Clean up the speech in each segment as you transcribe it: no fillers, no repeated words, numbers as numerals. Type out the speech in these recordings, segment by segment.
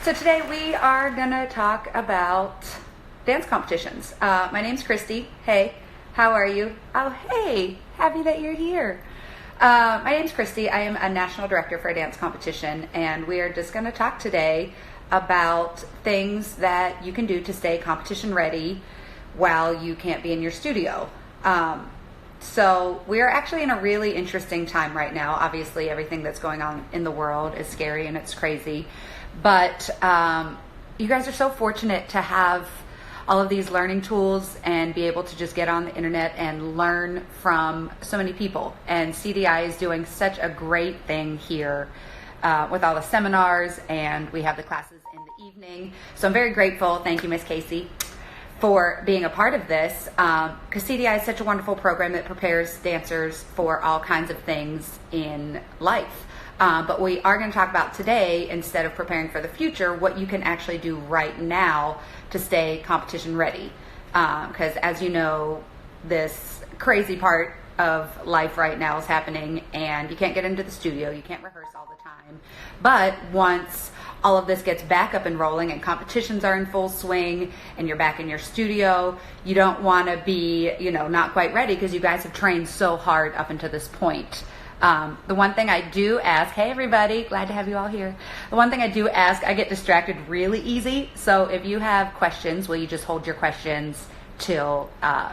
So today we are gonna talk about dance competitions. My name's Christy. Hey, how are you? Oh, hey, happy that you're here. My name's Christy. I am a national director for a dance competition, and we are just gonna talk today about things that you can do to stay competition ready while you can't be in your studio. So we are actually in a really interesting time right now. Obviously, everything that's going on in the world is scary and it's crazy. But you guys are so fortunate to have all of these learning tools and be able to just get on the internet and learn from so many people. And CDI is doing such a great thing here with all the seminars, and we have the classes in the evening. So I'm very grateful. Thank you, Miss Casey, for being a part of this, because CDI is such a wonderful program that prepares dancers for all kinds of things in life. But we are going to talk about today, instead of preparing for the future, what you can actually do right now to stay competition ready. Because as you know, this crazy part of life right now is happening, and you can't get into the studio, you can't rehearse all the time. But once all of this gets back up and rolling and competitions are in full swing and you're back in your studio, you don't want to be, not quite ready, because you guys have trained so hard up until this point. The one thing I do ask, hey everybody, glad to have you all here. The one thing I do ask, I get distracted really easy. So if you have questions, will you just hold your questions till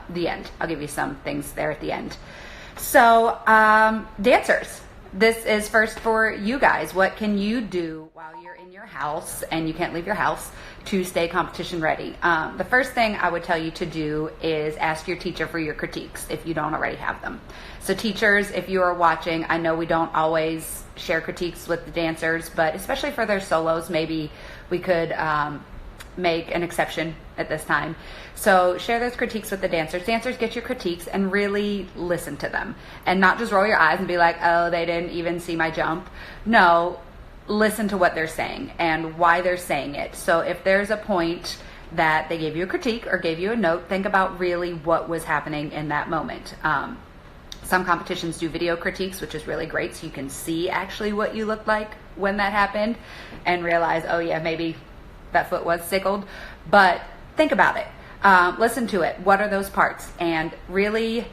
the end? I'll give you some things there at the end. So dancers, this is first for you guys. What can you do while you're in your house and you can't leave your house to stay competition ready? The first thing I would tell you to do is ask your teacher for your critiques if you don't already have them. So teachers, if you are watching, I know we don't always share critiques with the dancers, but especially for their solos, maybe we could make an exception at this time. So share those critiques with the dancers. Dancers, get your critiques and really listen to them, and not just roll your eyes and be like, oh, they didn't even see my jump. No, listen to what they're saying and why they're saying it. So if there's a point that they gave you a critique or gave you a note, think about really what was happening in that moment. Some competitions do video critiques, which is really great, so you can see actually what you looked like when that happened and realize, oh yeah, maybe that foot was sickled. But think about it. Listen to it. What are those parts? And really,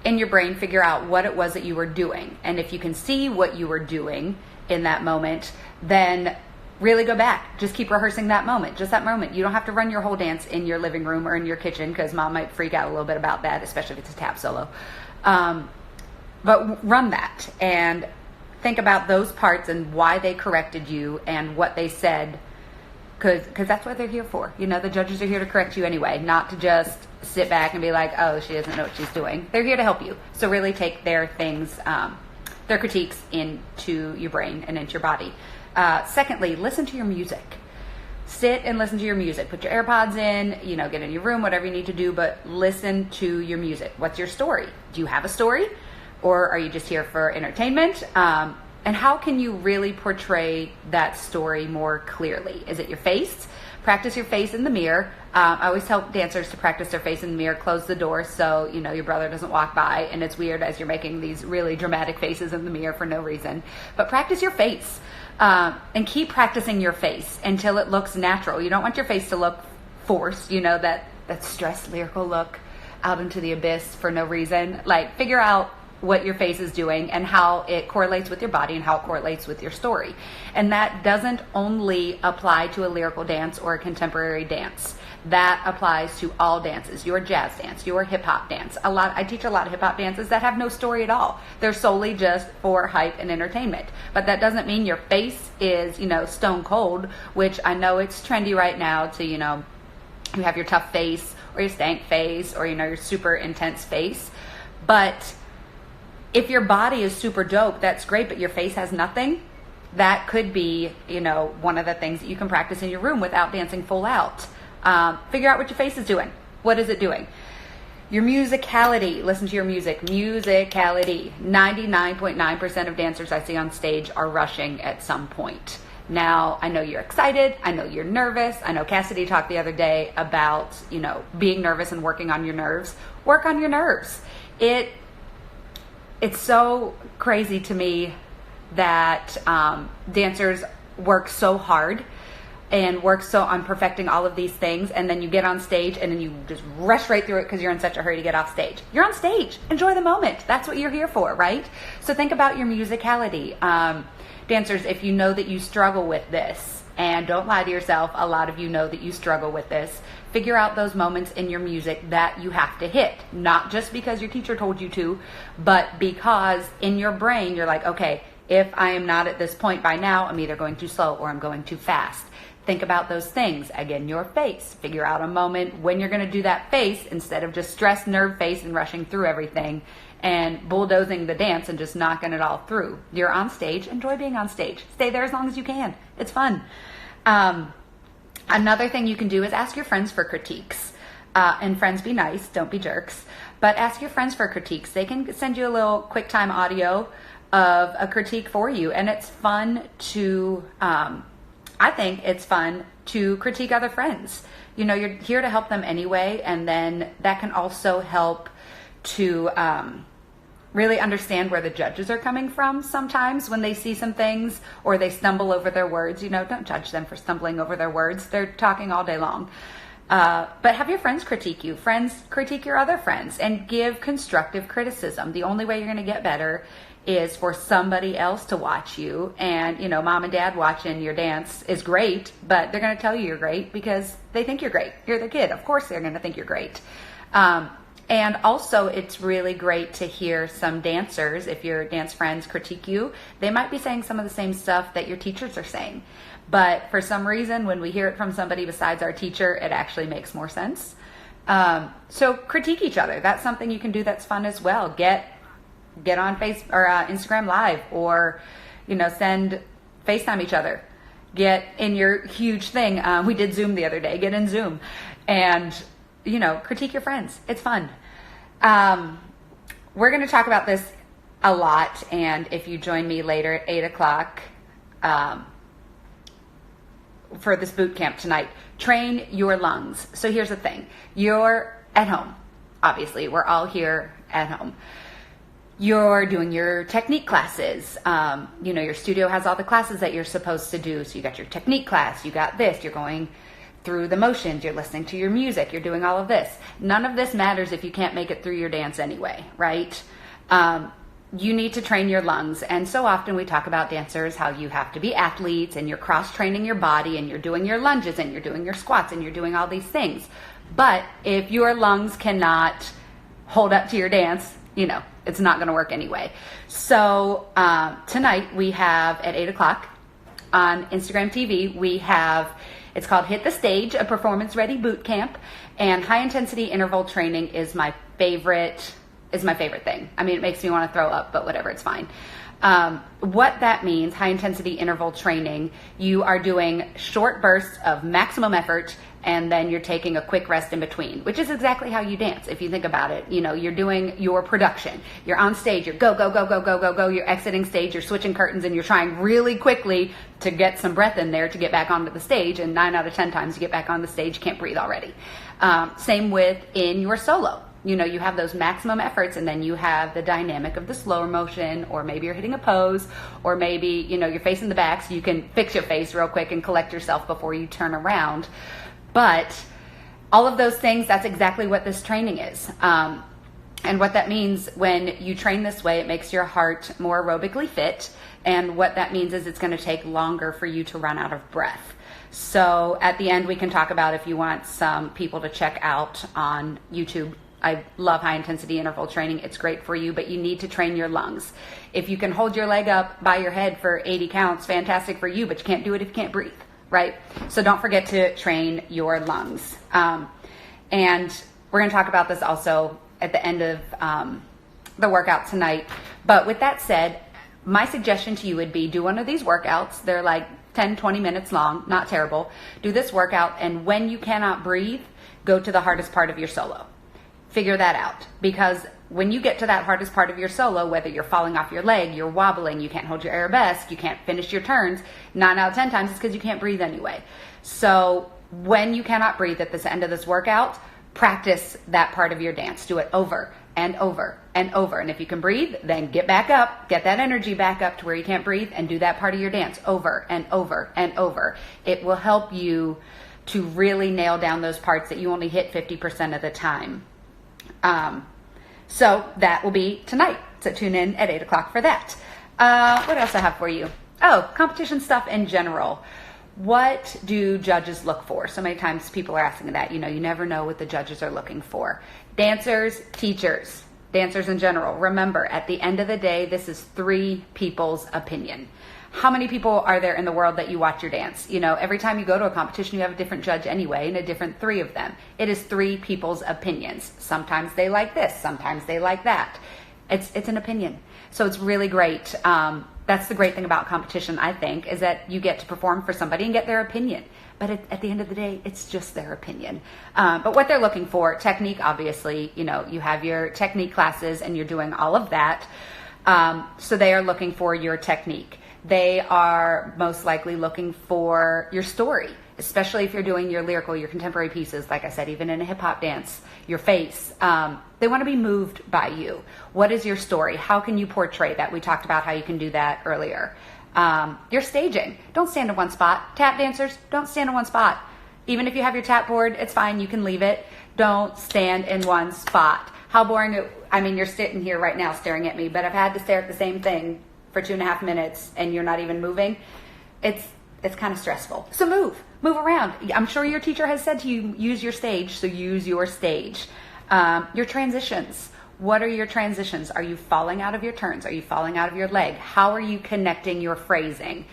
in your brain, figure out what it was that you were doing. And if you can see what you were doing in that moment, then really go back. Just keep rehearsing that moment, just that moment. You don't have to run your whole dance in your living room or in your kitchen, because mom might freak out a little bit about that, especially if it's a tap solo. But run that and think about those parts and why they corrected you and what they said, because that's what they're here for. The judges are here to correct you anyway, not to just sit back and be like, oh, she doesn't know what she's doing. They're here to help you. So really take their things, their critiques into your brain and into your body. Secondly, listen to your music. Sit and listen to your music. Put your AirPods in, get in your room, whatever you need to do, but listen to your music. What's your story? Do you have a story? Or are you just here for entertainment? And how can you really portray that story more clearly? Is it your face? Practice your face in the mirror. I always tell dancers to practice their face in the mirror. Close the door so your brother doesn't walk by and it's weird as you're making these really dramatic faces in the mirror for no reason. But practice your face. And keep practicing your face until it looks natural. You don't want your face to look forced, that stressed lyrical look out into the abyss for no reason. Like, figure out what your face is doing and how it correlates with your body and how it correlates with your story. And that doesn't only apply to a lyrical dance or a contemporary dance. That applies to all dances, your jazz dance, your hip hop dance. I teach a lot of hip hop dances that have no story at all. They're solely just for hype and entertainment. But that doesn't mean your face is, stone cold, which I know it's trendy right now to, you have your tough face or your stank face or, your super intense face. But if your body is super dope, that's great, but your face has nothing. That could be, one of the things that you can practice in your room without dancing full out. Figure out what your face is doing. What is it doing? Your musicality. Listen to your music. Musicality. 99.9% of dancers I see on stage are rushing at some point. Now, I know you're excited. I know you're nervous. I know Cassidy talked the other day about, being nervous and working on your nerves. Work on your nerves. It's so crazy to me that dancers work so hard and work so on perfecting all of these things, and then you get on stage and then you just rush right through it because you're in such a hurry to get off stage. You're on stage. Enjoy the moment. That's what you're here for, right? So think about your musicality. Dancers, if you know that you struggle with this, and don't lie to yourself, a lot of you know that you struggle with this, figure out those moments in your music that you have to hit. Not just because your teacher told you to, but because in your brain you're like, okay, if I am not at this point by now, I'm either going too slow or I'm going too fast. Think about those things. Again, your face. Figure out a moment when you're going to do that face instead of just stressed nerve face and rushing through everything and bulldozing the dance and just knocking it all through. You're on stage. Enjoy being on stage. Stay there as long as you can. It's fun. Another thing you can do is ask your friends for critiques. And friends, be nice. Don't be jerks. But ask your friends for critiques. They can send you a little QuickTime audio of a critique for you. And it's fun to... I think it's fun to critique other friends. You know, you're here to help them anyway, and then that can also help to really understand where the judges are coming from sometimes when they see some things or they stumble over their words. You know, don't judge them for stumbling over their words. They're talking all day long. But have your friends critique you. Friends critique your other friends and give constructive criticism. The only way you're going to get better is for somebody else to watch you. And, you know, mom and dad watching your dance is great, but they're going to tell you you're great because they think you're great. You're the kid. Of course they're going to think you're great. And also it's really great to hear some dancers, if your dance friends critique you, they might be saying some of the same stuff that your teachers are saying. But for some reason, when we hear it from somebody besides our teacher, it actually makes more sense. So critique each other. That's something you can do that's fun as well. Get on Instagram Live, or, you know, send FaceTime each other. Get in your huge thing. We did Zoom the other day. Get in Zoom and, you know, critique your friends. It's fun. We're going to talk about this a lot. And if you join me later at 8 o'clock for this boot camp tonight, train your lungs. So here's the thing. You're at home. Obviously, we're all here at home. You're doing your technique classes. You know, your studio has all the classes that you're supposed to do. So you got your technique class, you got this, you're going through the motions, you're listening to your music, you're doing all of this. None of this matters if you can't make it through your dance anyway, right? You need to train your lungs. And so often we talk about dancers, how you have to be athletes and you're cross-training your body and you're doing your lunges and you're doing your squats and you're doing all these things. But if your lungs cannot hold up to your dance, you know, it's not going to work anyway. So tonight we have at 8 o'clock on Instagram TV, it's called Hit the Stage, a performance ready boot camp, and high intensity interval training is my favorite thing. I mean, it makes me want to throw up, but whatever, it's fine. What that means, high intensity interval training, you are doing short bursts of maximum effort and then you're taking a quick rest in between, which is exactly how you dance. If you think about it, you know, you're doing your production, you're on stage, you're go, go, go, go, go, go, go, you're exiting stage, you're switching curtains, and you're trying really quickly to get some breath in there to get back onto the stage. And 9 out of 10 times you get back on the stage, you can't breathe already. Same with in your solo. You know, you have those maximum efforts and then you have the dynamic of the slower motion, or maybe you're hitting a pose, or maybe, you know, you're facing the back so you can fix your face real quick and collect yourself before you turn around. But all of those things, that's exactly what this training is. And what that means when you train this way, it makes your heart more aerobically fit. And what that means is it's going to take longer for you to run out of breath. So at the end, we can talk about if you want some people to check out on YouTube. I love high intensity interval training. It's great for you, but you need to train your lungs. If you can hold your leg up by your head for 80 counts, fantastic for you, but you can't do it if you can't breathe, right? So don't forget to train your lungs. And we're going to talk about this also at the end of the workout tonight. But with that said, my suggestion to you would be do one of these workouts. They're like 10, 20 minutes long, not terrible. Do this workout, and when you cannot breathe, go to the hardest part of your solo. Figure that out, because when you get to that hardest part of your solo, whether you're falling off your leg, you're wobbling, you can't hold your arabesque, you can't finish your turns, 9 out of 10 times it's because you can't breathe anyway. So when you cannot breathe at this end of this workout, practice that part of your dance. Do it over and over and over. And if you can breathe, then get back up, get that energy back up to where you can't breathe, and do that part of your dance over and over and over. It will help you to really nail down those parts that you only hit 50% of the time. So that will be tonight. So tune in at 8 o'clock for that. What else I have for you? Oh, competition stuff in general. What do judges look for? So many times people are asking that. You never know what the judges are looking for. Dancers, teachers, dancers in general. Remember, at the end of the day, this is 3 people's opinion. How many people are there in the world that you watch your dance? Every time you go to a competition, you have a different judge anyway, and a different 3 of them. It is 3 people's opinions. Sometimes they like this, sometimes they like that. It's an opinion. So it's really great. That's the great thing about competition, I think, is that you get to perform for somebody and get their opinion. But at the end of the day, it's just their opinion. But what they're looking for, technique, obviously, you have your technique classes and you're doing all of that. So they are looking for your technique. They are most likely looking for your story, especially if you're doing your lyrical, your contemporary pieces, like I said, even in a hip hop dance, your face. They want to be moved by you. What is your story? How can you portray that? We talked about how you can do that earlier. Your staging. Don't stand in one spot. Tap dancers, don't stand in one spot. Even if you have your tap board, it's fine. You can leave it. Don't stand in one spot. How boring. You're sitting here right now staring at me, but I've had to stare at the same thing for 2.5 minutes and you're not even moving. It's kind of stressful. So move around. I'm sure your teacher has said to you, use your stage. So use your stage. Your transitions. What are your transitions? Are you falling out of your turns? Are you falling out of your leg? How are you connecting your phrasing?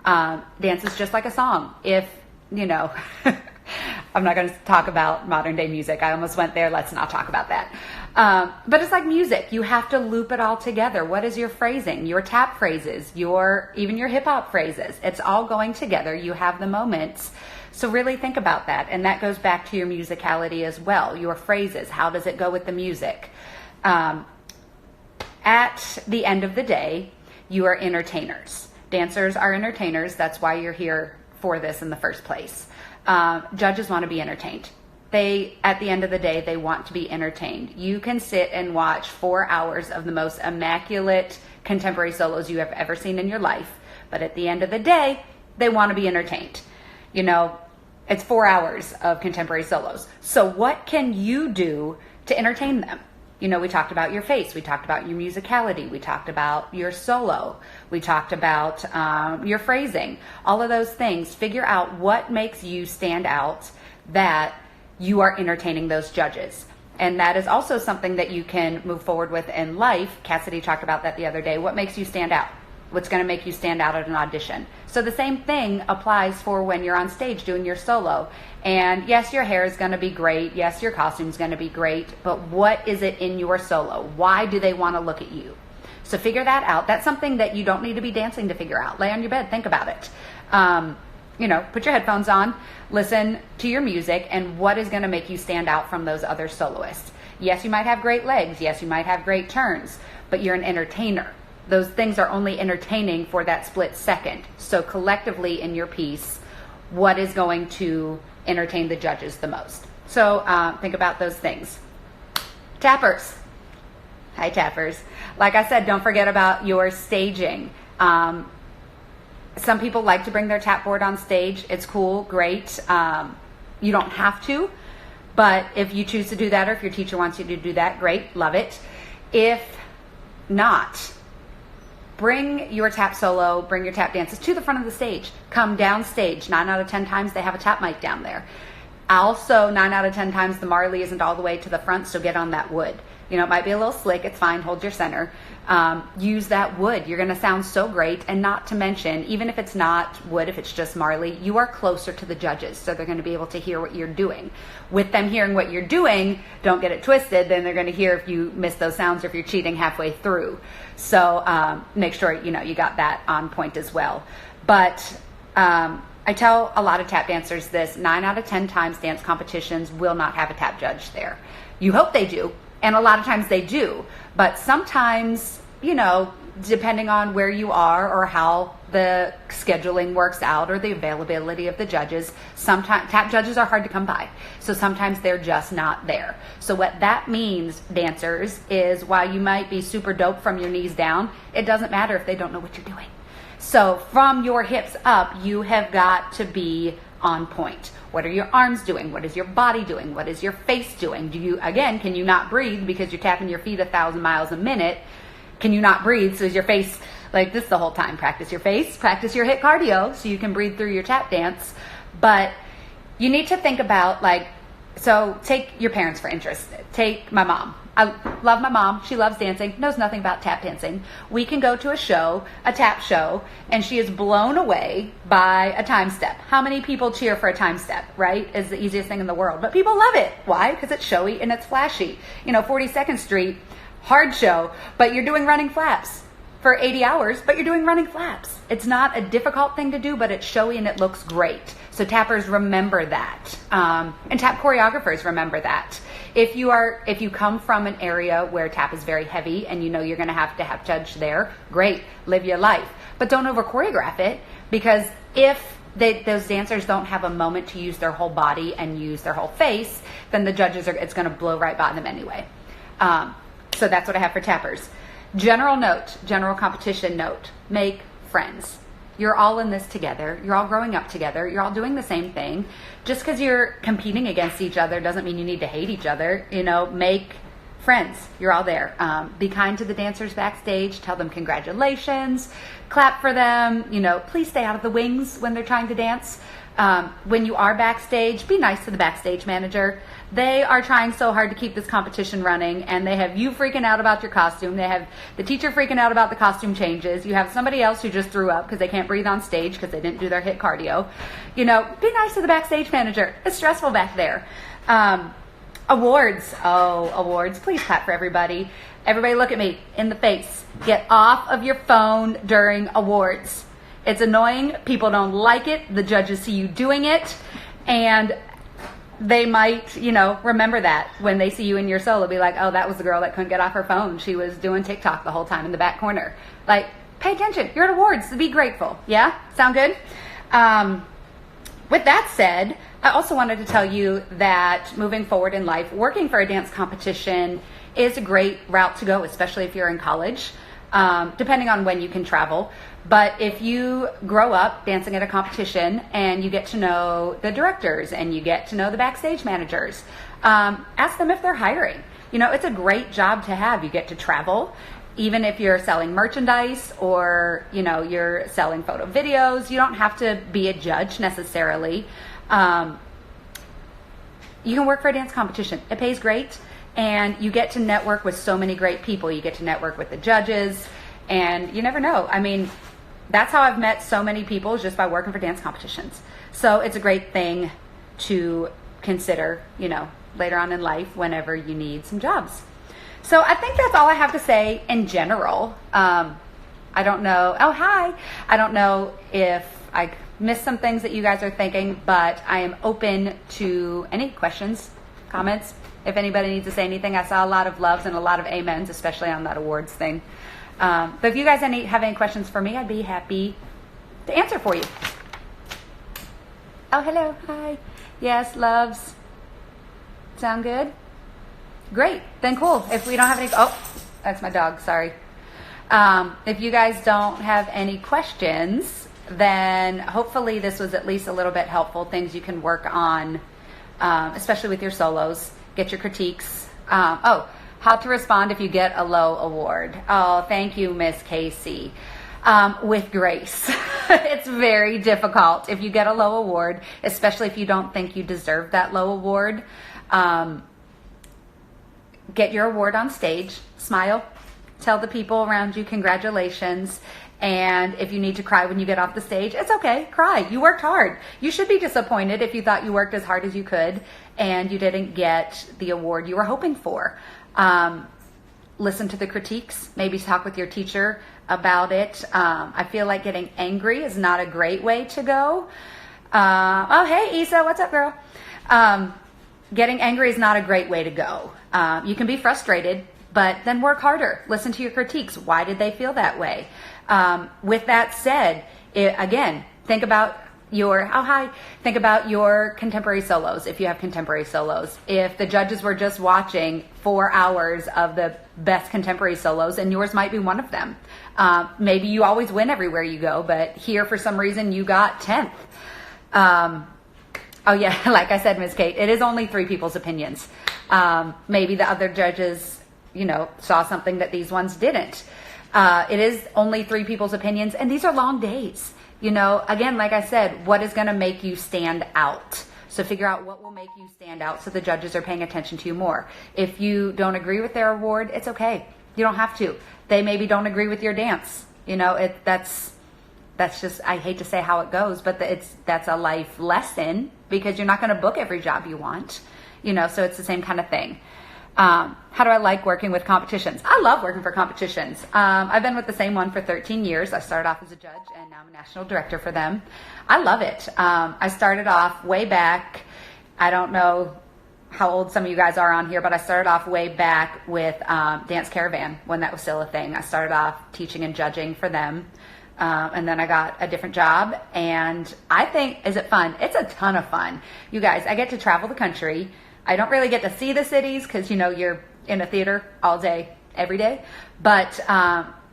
Dance is just like a song. If, I'm not going to talk about modern day music. I almost went there. Let's not talk about that. But it's like music. You have to loop it all together. What is your phrasing? Your tap phrases, even your hip hop phrases. It's all going together. You have the moments. So really think about that. And that goes back to your musicality as well. Your phrases. How does it go with the music? At the end of the day, you are entertainers. Dancers are entertainers. That's why you're here for this in the first place. Judges want to be entertained. At the end of the day, they want to be entertained. You can sit and watch 4 hours of the most immaculate contemporary solos you have ever seen in your life. But at the end of the day, they want to be entertained. It's 4 hours of contemporary solos. So what can you do to entertain them? We talked about your face. We talked about your musicality. We talked about your solo. We talked about your phrasing. All of those things. Figure out what makes you stand out that you are entertaining those judges. And that is also something that you can move forward with in life. Cassidy talked about that the other day. What makes you stand out? What's going to make you stand out at an audition? So the same thing applies for when you're on stage doing your solo. And yes, your hair is going to be great. Yes, your costume is going to be great. But what is it in your solo? Why do they want to look at you? So figure that out. That's something that you don't need to be dancing to figure out. Lay on your bed. Think about it. Put your headphones on. Listen to your music and what is going to make you stand out from those other soloists. Yes, you might have great legs. Yes, you might have great turns. But you're an entertainer. Those things are only entertaining for that split second. So collectively in your piece, what is going to entertain the judges the most? So think about those things. Tappers. Hi, tappers. Like I said, don't forget about your staging. Some people like to bring their tap board on stage. It's cool, great. You don't have to, but if you choose to do that or if your teacher wants you to do that, great, love it. If not, bring your tap solo, bring your tap dances to the front of the stage. Come down stage. 9 out of 10 times they have a tap mic down there. Also, 9 out of 10 times the Marley isn't all the way to the front, so get on that wood. It might be a little slick. It's fine. Hold your center. Use that wood. You're going to sound so great. And not to mention, even if it's not wood, if it's just Marley, you are closer to the judges. So they're going to be able to hear what you're doing. With them hearing what you're doing, don't get it twisted. Then they're going to hear if you miss those sounds or if you're cheating halfway through. So make sure, you got that on point as well. But I tell a lot of tap dancers this, 9 out of 10 times dance competitions will not have a tap judge there. You hope they do. And a lot of times they do, but sometimes, depending on where you are or how the scheduling works out or the availability of the judges, sometimes tap judges are hard to come by. So sometimes they're just not there. So what that means, dancers, is while you might be super dope from your knees down, it doesn't matter if they don't know what you're doing. So from your hips up, you have got to be on point. What are your arms doing? What is your body doing? What is your face doing? Can you not breathe because you're tapping your feet 1,000 miles a minute? Can you not breathe? So is your face like this the whole time? Practice your face, practice your HIIT cardio so you can breathe through your tap dance. But you need to think about so take your parents for interest. Take my mom. I love my mom. She loves dancing, knows nothing about tap dancing. We can go to a show, a tap show, and she is blown away by a time step. How many people cheer for a time step, right? It's the easiest thing in the world. But people love it. Why? Because it's showy and it's flashy. 42nd Street, hard show, but you're doing running flaps for 80 hours, but you're doing running flaps. It's not a difficult thing to do, but it's showy and it looks great. So tappers remember that. And tap choreographers remember that. If you come from an area where tap is very heavy and you're going to have judge there, great, live your life. But don't over choreograph it, because if those dancers don't have a moment to use their whole body and use their whole face, then the judges it's going to blow right by them anyway. So that's what I have for tappers. General competition note, make friends. You're all in this together. You're all growing up together. You're all doing the same thing. Just because you're competing against each other doesn't mean you need to hate each other. Make friends. You're all there. Be kind to the dancers backstage. Tell them congratulations. Clap for them. Please stay out of the wings when they're trying to dance. When you are backstage, be nice to the backstage manager. They are trying so hard to keep this competition running, and they have you freaking out about your costume. They have the teacher freaking out about the costume changes. You have somebody else who just threw up because they can't breathe on stage because they didn't do their HIIT cardio. Be nice to the backstage manager. It's stressful back there. Awards. Oh, awards. Please clap for everybody. Everybody look at me in the face. Get off of your phone during awards. It's annoying. People don't like it. The judges see you doing it, and they might, remember that when they see you in your solo, be like, oh, that was the girl that couldn't get off her phone. She was doing TikTok the whole time in the back corner. Pay attention. You're at awards, so be grateful. Yeah? Sound good? With that said, I also wanted to tell you that moving forward in life, working for a dance competition is a great route to go, especially if you're in college, depending on when you can travel. But if you grow up dancing at a competition and you get to know the directors and you get to know the backstage managers, ask them if they're hiring. It's a great job to have. You get to travel, even if you're selling merchandise or, you're selling photo videos. You don't have to be a judge necessarily. You can work for a dance competition. It pays great, and you get to network with so many great people. You get to network with the judges, and you never know. That's how I've met so many people, just by working for dance competitions. So it's a great thing to consider, later on in life whenever you need some jobs. So I think that's all I have to say in general. I don't know. Oh, hi. I don't know if I missed some things that you guys are thinking, but I am open to any questions, comments. If anybody needs to say anything, I saw a lot of loves and a lot of amens, especially on that awards thing. But if you guys have any questions for me, I'd be happy to answer for you. Oh, hello. Hi. Yes, loves. Sound good? Great. Then cool. If we don't have any... Oh, that's my dog. Sorry. If you guys don't have any questions, then hopefully this was at least a little bit helpful. Things you can work on, especially with your solos. Get your critiques. How to respond if you get a low award. Oh, thank you, Miss Casey. With grace. It's very difficult if you get a low award, especially if you don't think you deserve that low award. Get your award on stage, smile, tell the people around you congratulations, and if you need to cry when you get off the stage, it's okay, cry. You worked hard. You should be disappointed if you thought you worked as hard as you could and you didn't get the award you were hoping for. Listen to the critiques, maybe talk with your teacher about it. I feel like getting angry is not a great way to go. Oh, hey, Isa, what's up, girl? Getting angry is not a great way to go. You can be frustrated, but then work harder. Listen to your critiques. Why did they feel that way? With that said, again, think about think about your contemporary solos, if you have contemporary solos. If the judges were just watching 4 hours of the best contemporary solos, and yours might be one of them. Maybe you always win everywhere you go, but here for some reason you got 10th. Oh yeah, like I said, Ms. Kate, it is only 3 people's opinions. Maybe the other judges, saw something that these ones didn't. It is only 3 people's opinions, and these are long days. Again, like I said, what is going to make you stand out? So figure out what will make you stand out so the judges are paying attention to you more. If you don't agree with their award, it's okay. You don't have to. They maybe don't agree with your dance. That's just, I hate to say how it goes, but that's a life lesson, because you're not going to book every job you want. So it's the same kind of thing. How do I like working with competitions? I love working for competitions. I've been with the same one for 13 years. I started off as a judge, and now I'm a national director for them. I love it. I started off way back. I don't know how old some of you guys are on here, but I started off way back with Dance Caravan, when that was still a thing. I started off teaching and judging for them. And then I got a different job, and I think, is it fun? It's a ton of fun. You guys, I get to travel the country. I don't really get to see the cities because, you're in a theater all day, every day. But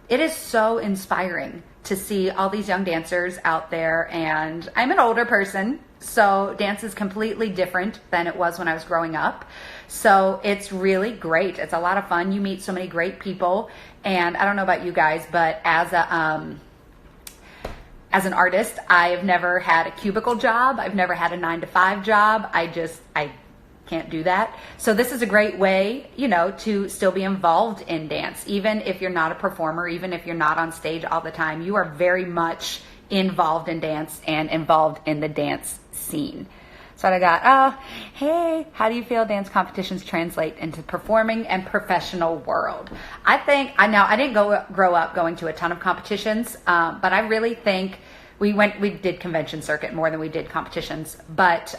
it is so inspiring to see all these young dancers out there. And I'm an older person, so dance is completely different than it was when I was growing up. So it's really great. It's a lot of fun. You meet so many great people. And I don't know about you guys, but as an artist, I've never had a cubicle job. I've never had a 9-to-5 job. I can't do that. So this is a great way, to still be involved in dance. Even if you're not a performer, even if you're not on stage all the time, you are very much involved in dance and involved in the dance scene. So I got, hey, how do you feel dance competitions translate into performing and professional world? I didn't grow up going to a ton of competitions, but I really think we did convention circuit more than we did competitions. But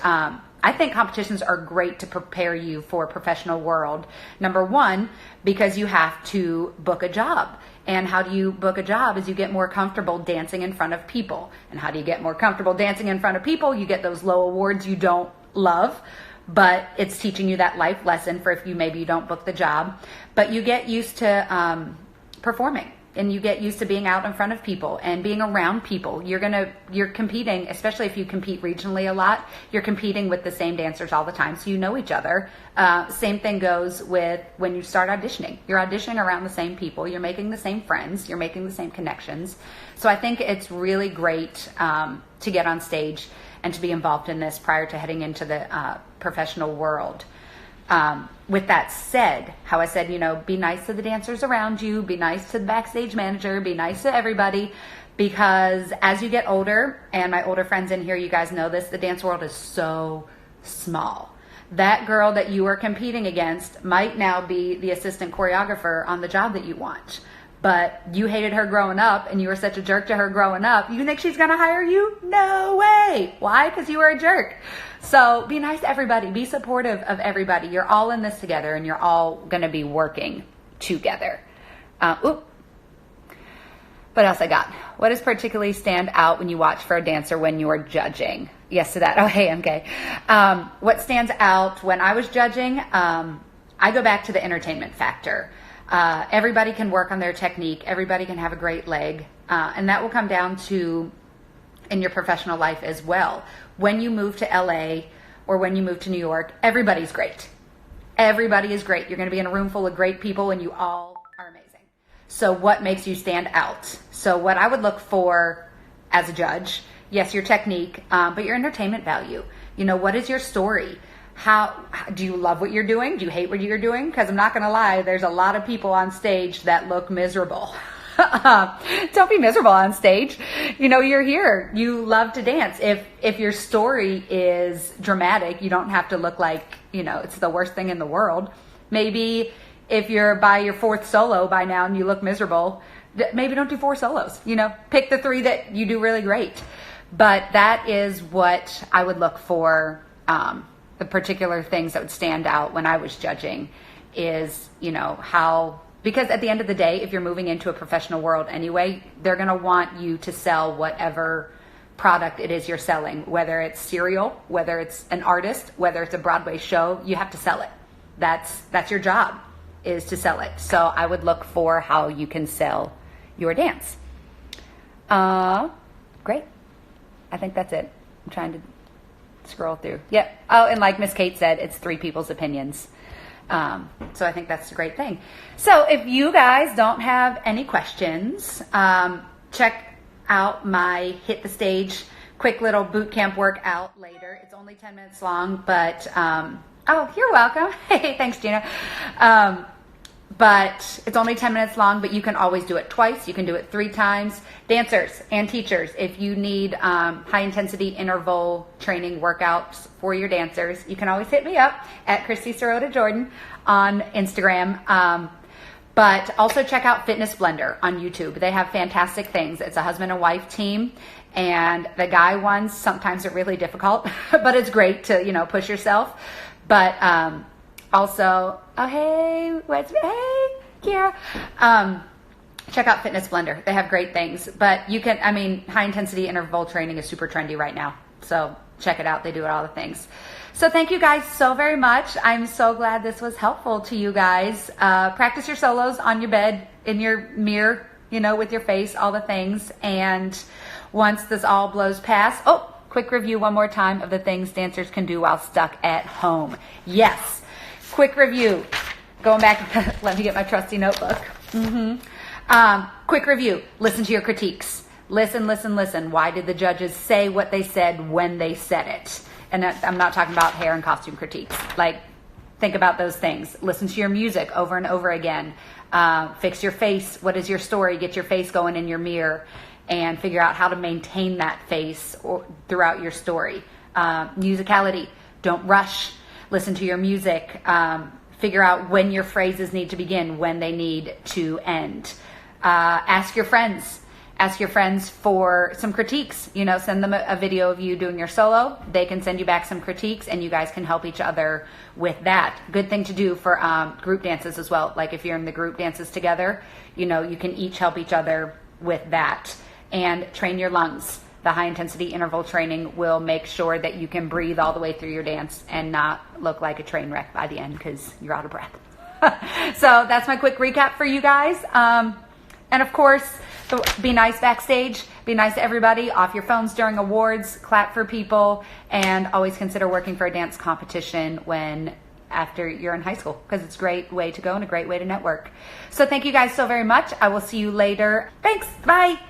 I think competitions are great to prepare you for a professional world. Number one, because you have to book a job. And how do you book a job is you get more comfortable dancing in front of people. And how do you get more comfortable dancing in front of people? You get those low awards you don't love, but it's teaching you that life lesson for if maybe you don't book the job. But you get used to performing, and you get used to being out in front of people and being around people. You're competing, especially if you compete regionally a lot, you're competing with the same dancers all the time, so you know each other. Same thing goes with when you start auditioning. You're auditioning around the same people, you're making the same friends, you're making the same connections. So I think it's really great to get on stage and to be involved in this prior to heading into the professional world. With that said, how I said, be nice to the dancers around you, be nice to the backstage manager, be nice to everybody, because as you get older, and my older friends in here, you guys know this, the dance world is so small. That girl that you are competing against might now be the assistant choreographer on the job that you want. But you hated her growing up, and you were such a jerk to her growing up. You think she's going to hire you? No way. Why? Because you were a jerk. So be nice to everybody. Be supportive of everybody. You're all in this together, and you're all going to be working together. What else I got? What does particularly stand out when you watch for a dancer when you're judging? Yes to that. Oh, hey, MK. What stands out when I was judging? I go back to the entertainment factor. Everybody can work on their technique. Everybody can have a great leg. And that will come down to in your professional life as well. When you move to LA or when you move to New York, everybody's great. Everybody is great. You're going to be in a room full of great people, and you all are amazing. So what makes you stand out? So what I would look for as a judge, yes, your technique, but your entertainment value. What is your story? How do you love what you're doing? Do you hate what you're doing? Because I'm not going to lie, there's a lot of people on stage that look miserable. Don't be miserable on stage. You're here. You love to dance. If your story is dramatic, you don't have to look like, it's the worst thing in the world. Maybe if you're by your 4th solo by now and you look miserable, maybe don't do 4 solos. Pick the 3 that you do really great. But that is what I would look for, the particular things that would stand out when I was judging. is, because at the end of the day, if you're moving into a professional world anyway, they're going to want you to sell whatever product it is you're selling, whether it's cereal, whether it's an artist, whether it's a Broadway show, you have to sell it. That's your job, is to sell it. So I would look for how you can sell your dance. Great. I think that's it. I'm trying to scroll through. Yep. Oh, and like Miss Kate said, it's 3 people's opinions. So I think that's a great thing. So if you guys don't have any questions, check out my Hit the Stage quick little boot camp workout later. It's only 10 minutes long, but oh, you're welcome. Hey, thanks, Gina. But it's only 10 minutes long, but you can always do it twice. You can do it 3 times. Dancers and teachers, if you need high intensity interval training workouts for your dancers, you can always hit me up at Christie Sirota-Jordan on Instagram. But also check out Fitness Blender on YouTube. They have fantastic things. It's a husband and wife team, and the guy ones sometimes are really difficult, but it's great to, push yourself. But also, oh, hey, Kira. Check out Fitness Blender. They have great things. But high intensity interval training is super trendy right now. So check it out. They do all the things. So thank you guys so very much. I'm so glad this was helpful to you guys. Practice your solos on your bed, in your mirror, with your face, all the things. And once this all blows past, quick review one more time of the things dancers can do while stuck at home. Yes. Quick review. Going back, let me get my trusty notebook. Quick review. Listen to your critiques. Listen. Why did the judges say what they said when they said it? And I'm not talking about hair and costume critiques. Like, think about those things. Listen to your music over and over again. Fix your face. What is your story? Get your face going in your mirror and figure out how to maintain that face throughout your story. Musicality. Don't rush. Listen to your music. Figure out when your phrases need to begin, when they need to end. Ask your friends. Ask your friends for some critiques. Send them a video of you doing your solo. They can send you back some critiques, and you guys can help each other with that. Good thing to do for group dances as well. Like if you're in the group dances together, you can each help each other with that. And train your lungs. The high intensity interval training will make sure that you can breathe all the way through your dance and not look like a train wreck by the end because you're out of breath. So that's my quick recap for you guys. And of course, be nice backstage. Be nice to everybody. Off your phones during awards. Clap for people. And always consider working for a dance competition after you're in high school, because it's a great way to go and a great way to network. So thank you guys so very much. I will see you later. Thanks. Bye.